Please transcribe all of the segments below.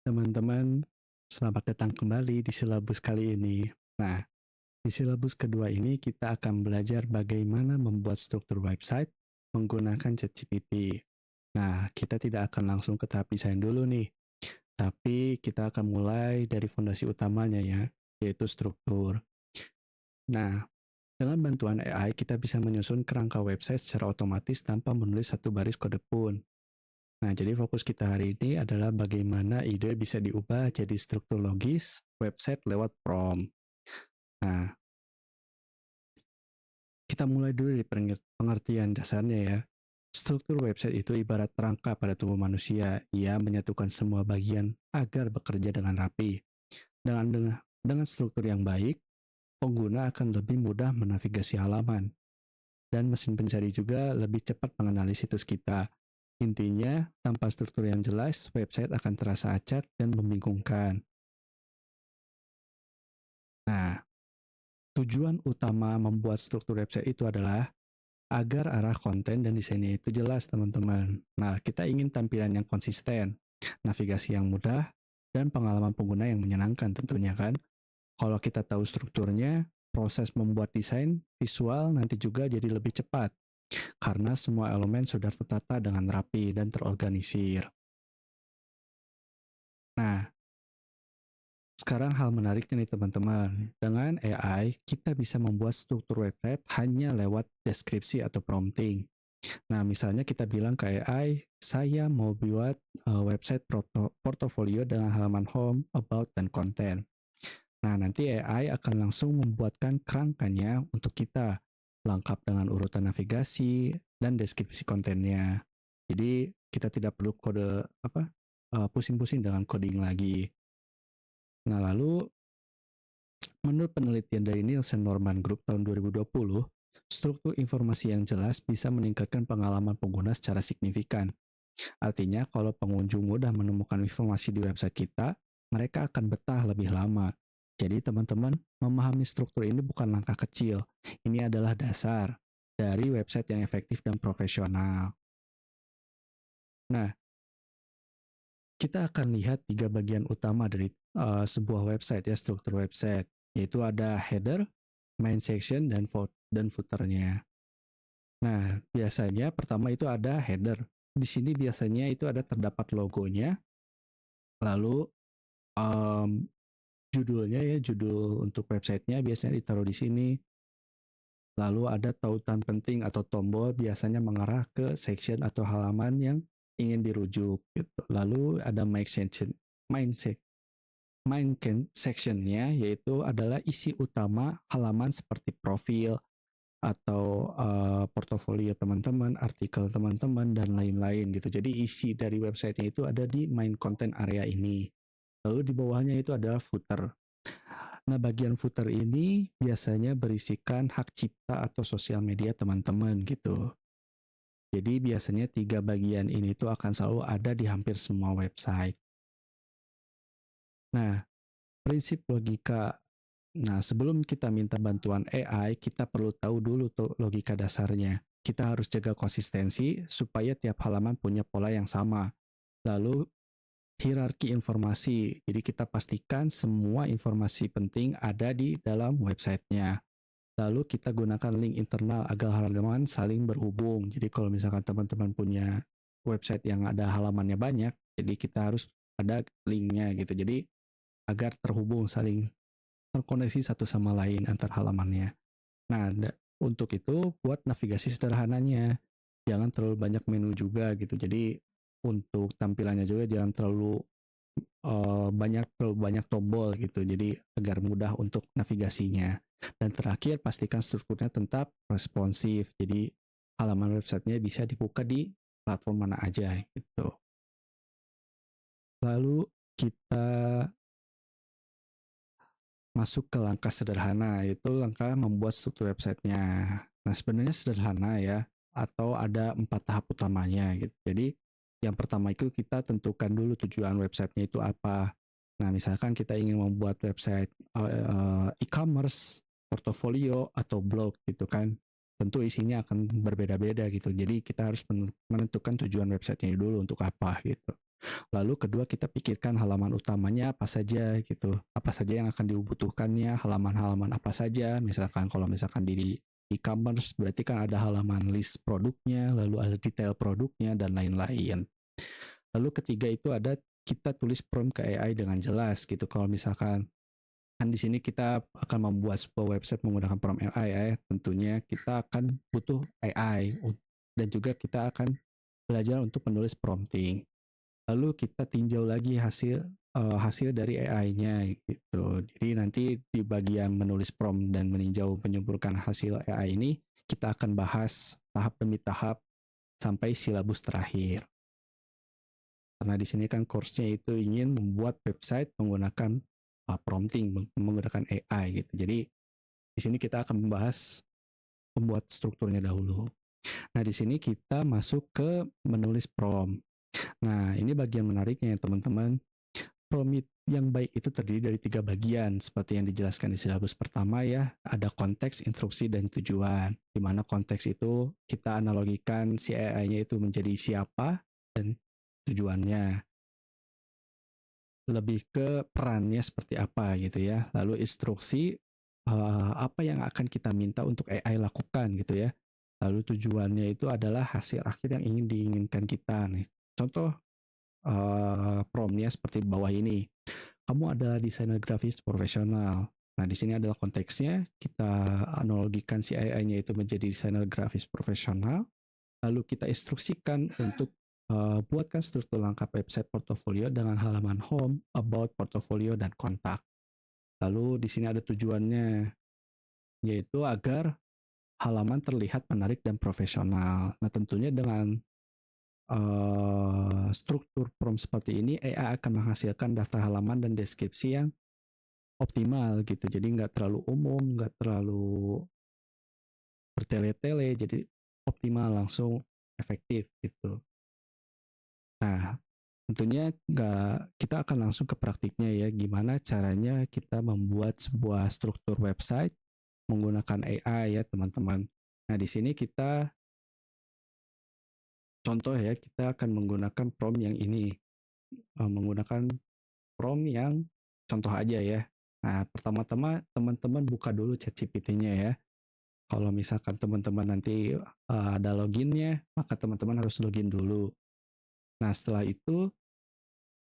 Teman-teman, selamat datang kembali di silabus kali ini. Nah, di silabus kedua ini kita akan belajar bagaimana membuat struktur website menggunakan ChatGPT. Nah, kita tidak akan langsung ke tahap desain dulu nih, tapi kita akan mulai dari fondasi utamanya ya, yaitu struktur. Nah, dengan bantuan AI kita bisa menyusun kerangka website secara otomatis tanpa menulis satu baris kode pun. Nah, jadi fokus kita hari ini adalah bagaimana ide bisa diubah jadi struktur logis website lewat prompt. Nah, kita mulai dulu dari pengertian dasarnya ya. Struktur website itu ibarat rangka pada tubuh manusia. Ia menyatukan semua bagian agar bekerja dengan rapi. Dengan struktur yang baik, pengguna akan lebih mudah menavigasi halaman. Dan mesin pencari juga lebih cepat mengenali situs kita. Intinya, tanpa struktur yang jelas, website akan terasa acak dan membingungkan. Nah, tujuan utama membuat struktur website itu adalah agar arah konten dan desainnya itu jelas, teman-teman. Nah, kita ingin tampilan yang konsisten, navigasi yang mudah, dan pengalaman pengguna yang menyenangkan tentunya kan. Kalau kita tahu strukturnya, proses membuat desain visual nanti juga jadi lebih cepat, karena semua elemen sudah tertata dengan rapi dan terorganisir. Nah, sekarang hal menariknya nih teman-teman, dengan AI kita bisa membuat struktur website hanya lewat deskripsi atau prompting. Nah misalnya kita bilang ke AI, saya mau buat website portofolio dengan halaman home, about, dan konten. Nah nanti AI akan langsung membuatkan kerangkanya untuk kita, lengkap dengan urutan navigasi dan deskripsi kontennya. Jadi kita tidak perlu pusing-pusing dengan coding lagi. Nah lalu menurut penelitian dari Nielsen Norman Group tahun 2020, struktur informasi yang jelas bisa meningkatkan pengalaman pengguna secara signifikan. Artinya, kalau pengunjung mudah menemukan informasi di website kita, mereka akan betah lebih lama. Jadi, teman-teman, memahami struktur ini bukan langkah kecil. Ini adalah dasar dari website yang efektif dan profesional. Nah, kita akan lihat tiga bagian utama dari sebuah website ya, struktur website, yaitu ada header, main section, dan footernya. Nah, biasanya pertama itu ada header. Di sini biasanya itu ada terdapat logonya, lalu um, judulnya ya, judul untuk websitenya biasanya ditaruh di sini. Lalu ada tautan penting atau tombol biasanya mengarah ke section atau halaman yang ingin dirujuk. Gitu. Lalu ada main sectionnya yaitu adalah isi utama halaman seperti profil atau portofolio teman-teman, artikel teman-teman, dan lain-lain gitu. Jadi isi dari websitenya itu ada di main content area ini. Lalu di bawahnya itu adalah footer. Nah, bagian footer ini biasanya berisikan hak cipta atau sosial media teman-teman gitu. Jadi biasanya tiga bagian ini tuh akan selalu ada di hampir semua website. Nah, prinsip logika. Nah, sebelum kita minta bantuan AI, kita perlu tahu dulu tuh logika dasarnya. Kita harus jaga konsistensi supaya tiap halaman punya pola yang sama. Lalu, hierarki informasi. Jadi kita pastikan semua informasi penting ada di dalam websitenya. Lalu kita gunakan link internal agar halaman saling berhubung. Jadi kalau misalkan teman-teman punya website yang ada halamannya banyak, jadi kita harus ada linknya gitu. Jadi agar terhubung saling terkoneksi satu sama lain antar halamannya. Nah, untuk itu buat navigasi sederhananya. Jangan terlalu banyak menu juga gitu. Jadi untuk tampilannya juga jangan terlalu terlalu banyak tombol gitu. Jadi agar mudah untuk navigasinya. Dan terakhir pastikan strukturnya tetap responsif. Jadi halaman websitenya bisa dibuka di platform mana aja gitu. Lalu kita masuk ke langkah sederhana, yaitu langkah membuat struktur websitenya. Nah, sebenarnya sederhana ya, atau ada 4 tahap utamanya gitu. Jadi, yang pertama itu kita tentukan dulu tujuan websitenya itu apa. Nah, misalkan kita ingin membuat website e-commerce, portofolio, atau blog gitu kan. Tentu isinya akan berbeda-beda gitu. Jadi, kita harus menentukan tujuan websitenya dulu untuk apa gitu. Lalu kedua kita pikirkan halaman utamanya apa saja gitu. Apa saja yang akan dibutuhkannya, halaman-halaman apa saja. Misalkan kalau misalkan di e-commerce berarti kan ada halaman list produknya, lalu ada detail produknya dan lain-lain. Lalu ketiga itu ada kita tulis prompt ke AI dengan jelas gitu. Kalau misalkan kan di sini kita akan membuat sebuah website menggunakan prompt AI ya, tentunya kita akan butuh AI dan juga kita akan belajar untuk menulis prompting. Lalu kita tinjau lagi hasil dari AI-nya gitu. Jadi nanti di bagian menulis prompt dan meninjau penyempurnakan hasil AI ini kita akan bahas tahap demi tahap sampai silabus terakhir. Karena di sini kan course-nya itu ingin membuat website menggunakan prompting, menggunakan AI gitu. Jadi di sini kita akan membahas membuat strukturnya dahulu. Nah, di sini kita masuk ke menulis prompt. Nah, ini bagian menariknya ya teman-teman. Prompt yang baik itu terdiri dari 3 bagian, seperti yang dijelaskan di silabus pertama ya, ada konteks, instruksi, dan tujuan. Di mana konteks itu kita analogikan si AI-nya itu menjadi siapa, dan tujuannya. Lebih ke perannya seperti apa gitu ya. Lalu instruksi, apa yang akan kita minta untuk AI lakukan gitu ya. Lalu tujuannya itu adalah hasil akhir yang ingin diinginkan kita nih. Contoh prompt-nya seperti bawah ini. Kamu adalah desainer grafis profesional. Nah, di sini adalah konteksnya. Kita analogikan si AI-nya itu menjadi desainer grafis profesional. Lalu kita instruksikan untuk buatkan struktur lengkap website portofolio dengan halaman home, about, portofolio, dan kontak. Lalu di sini ada tujuannya, yaitu agar halaman terlihat menarik dan profesional. Nah, tentunya dengan struktur prompt seperti ini, AI akan menghasilkan daftar halaman dan deskripsi yang optimal gitu. Jadi nggak terlalu umum, nggak terlalu bertele-tele, jadi optimal, langsung efektif gitu. Nah, tentunya kita akan langsung ke praktiknya ya, gimana caranya kita membuat sebuah struktur website menggunakan AI ya teman-teman. Nah, di sini kita contoh ya, kita akan menggunakan prompt yang ini, menggunakan prompt yang contoh aja ya. Nah, pertama-tama teman-teman buka dulu ChatGPT-nya ya. Kalau misalkan teman-teman nanti ada loginnya, maka teman-teman harus login dulu. Nah, setelah itu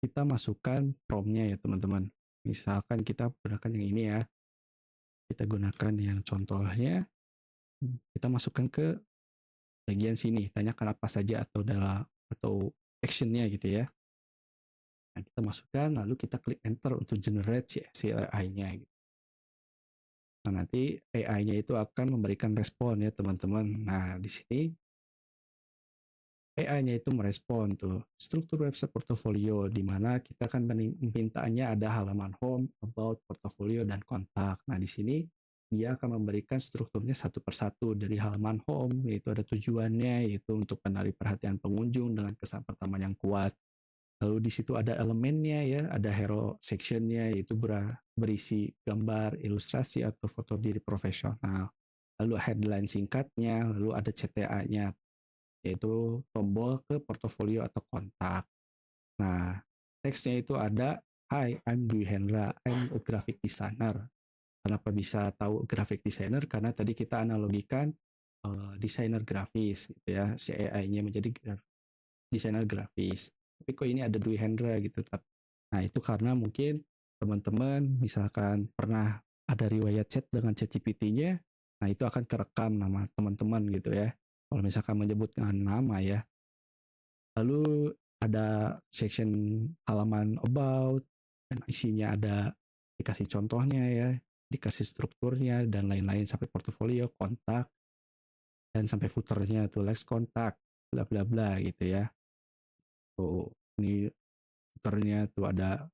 kita masukkan prompt-nya ya teman-teman. Misalkan kita gunakan yang ini ya. Kita gunakan yang contohnya, kita masukkan ke bagian sini, tanyakan apa saja atau action-nya gitu ya. Nah, kita masukkan, lalu kita klik enter untuk generate si AI-nya. Gitu. Nah, nanti AI-nya itu akan memberikan respon ya teman-teman. Nah, di sini AI-nya itu merespon tuh struktur website portofolio, di mana kita akan memintaannya ada halaman home, about, portofolio, dan kontak. Nah, di sini dia akan memberikan strukturnya satu persatu dari halaman home, yaitu ada tujuannya, yaitu untuk menarik perhatian pengunjung dengan kesan pertama yang kuat. Lalu di situ ada elemennya ya, ada hero sectionnya, yaitu berisi gambar, ilustrasi, atau foto diri profesional. Lalu headline singkatnya, lalu ada CTA-nya, yaitu tombol ke portofolio atau kontak. Nah, teksnya itu ada, "Hi, I'm Dwi Hendra, I'm a graphic designer." Kenapa bisa tahu graphic designer? Karena tadi kita analogikan desainer grafis gitu ya, si AI-nya menjadi desainer grafis. Tapi kok ini ada Dwi Hendra gitu. Nah, itu karena mungkin teman-teman misalkan pernah ada riwayat chat dengan ChatGPT-nya, nah itu akan kerekam nama teman-teman gitu ya. Kalau misalkan menyebutkan nama ya. Lalu ada section halaman about, dan isinya ada dikasih contohnya ya, dikasih strukturnya, dan lain-lain sampai portofolio, kontak, dan sampai footernya tuh let's kontak, bla bla bla gitu ya. Tuh, ini footernya tuh ada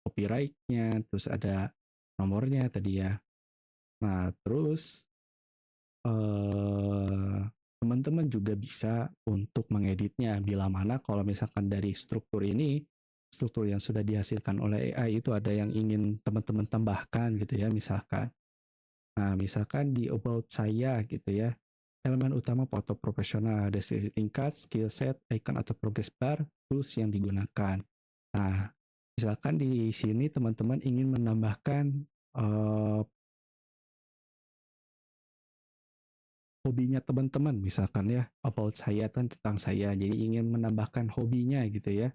copyright-nya, terus ada nomornya tadi ya. Nah, terus teman-teman juga bisa untuk mengeditnya bila mana kalau misalkan dari struktur ini, struktur yang sudah dihasilkan oleh AI itu ada yang ingin teman-teman tambahkan gitu ya misalkan. Nah, misalkan di about saya gitu ya, elemen utama foto profesional, deskripsi tingkat, skill set, icon atau progress bar, tools yang digunakan. Nah, misalkan di sini teman-teman ingin menambahkan eh, hobinya teman-teman, misalkan ya, about saya tentang saya, jadi ingin menambahkan hobinya gitu ya.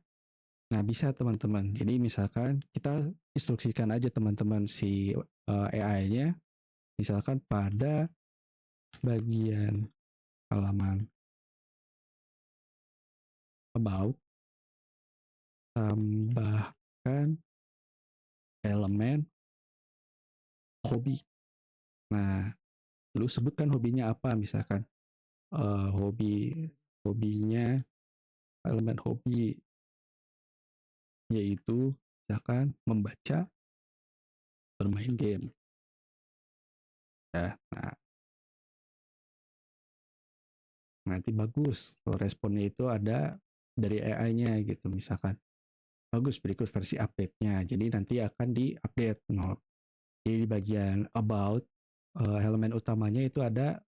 Nah, bisa teman-teman. Jadi misalkan kita instruksikan aja teman-teman si AI-nya, misalkan pada bagian halaman about, tambahkan elemen hobi. Nah, lu sebutkan hobinya apa, misalkan hobinya, elemen hobi yaitu misalkan membaca, bermain game ya. Nah, nanti bagus kalau responnya itu ada dari AI-nya gitu, misalkan bagus, berikut versi update-nya, jadi nanti akan di-update. No. Jadi di bagian about, elemen utamanya itu ada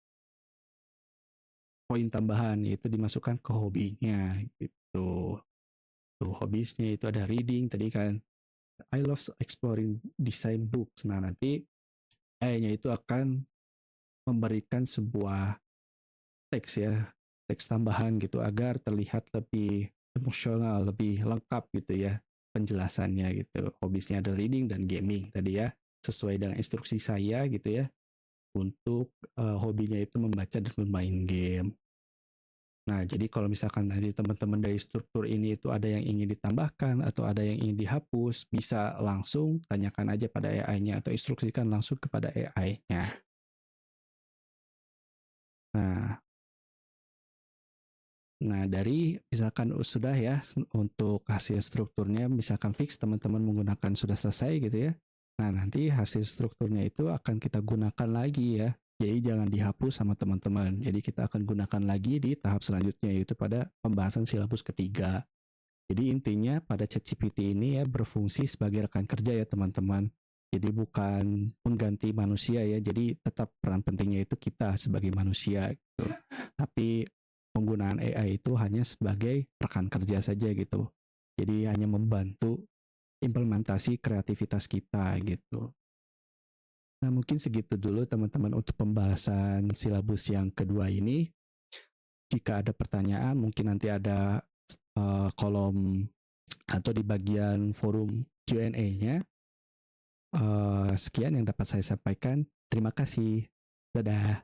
poin tambahan, yaitu dimasukkan ke hobinya gitu. Tuh, hobbiesnya itu ada reading tadi kan, I love exploring design books. Nah, nanti AI-nya itu akan memberikan sebuah teks ya, teks tambahan gitu agar terlihat lebih emosional, lebih lengkap gitu ya penjelasannya gitu. Hobisnya ada reading dan gaming tadi ya, sesuai dengan instruksi saya gitu ya, untuk hobinya itu membaca dan bermain game. Nah, jadi kalau misalkan nanti teman-teman dari struktur ini itu ada yang ingin ditambahkan atau ada yang ingin dihapus, bisa langsung tanyakan aja pada AI-nya atau instruksikan langsung kepada AI-nya. Nah, Nah, dari misalkan sudah ya untuk hasil strukturnya, misalkan fix teman-teman menggunakan sudah selesai gitu ya. Nah, nanti hasil strukturnya itu akan kita gunakan lagi ya. Jadi jangan dihapus sama teman-teman. Jadi kita akan gunakan lagi di tahap selanjutnya, yaitu pada pembahasan silabus ketiga. Jadi intinya pada ChatGPT ini ya berfungsi sebagai rekan kerja ya teman-teman. Jadi bukan mengganti manusia ya. Jadi tetap peran pentingnya itu kita sebagai manusia gitu. Tapi penggunaan AI itu hanya sebagai rekan kerja saja gitu. Jadi hanya membantu implementasi kreativitas kita gitu. Nah, mungkin segitu dulu teman-teman untuk pembahasan silabus yang kedua ini. Jika ada pertanyaan, mungkin nanti ada kolom atau di bagian forum Q&A-nya. Sekian yang dapat saya sampaikan. Terima kasih. Dadah.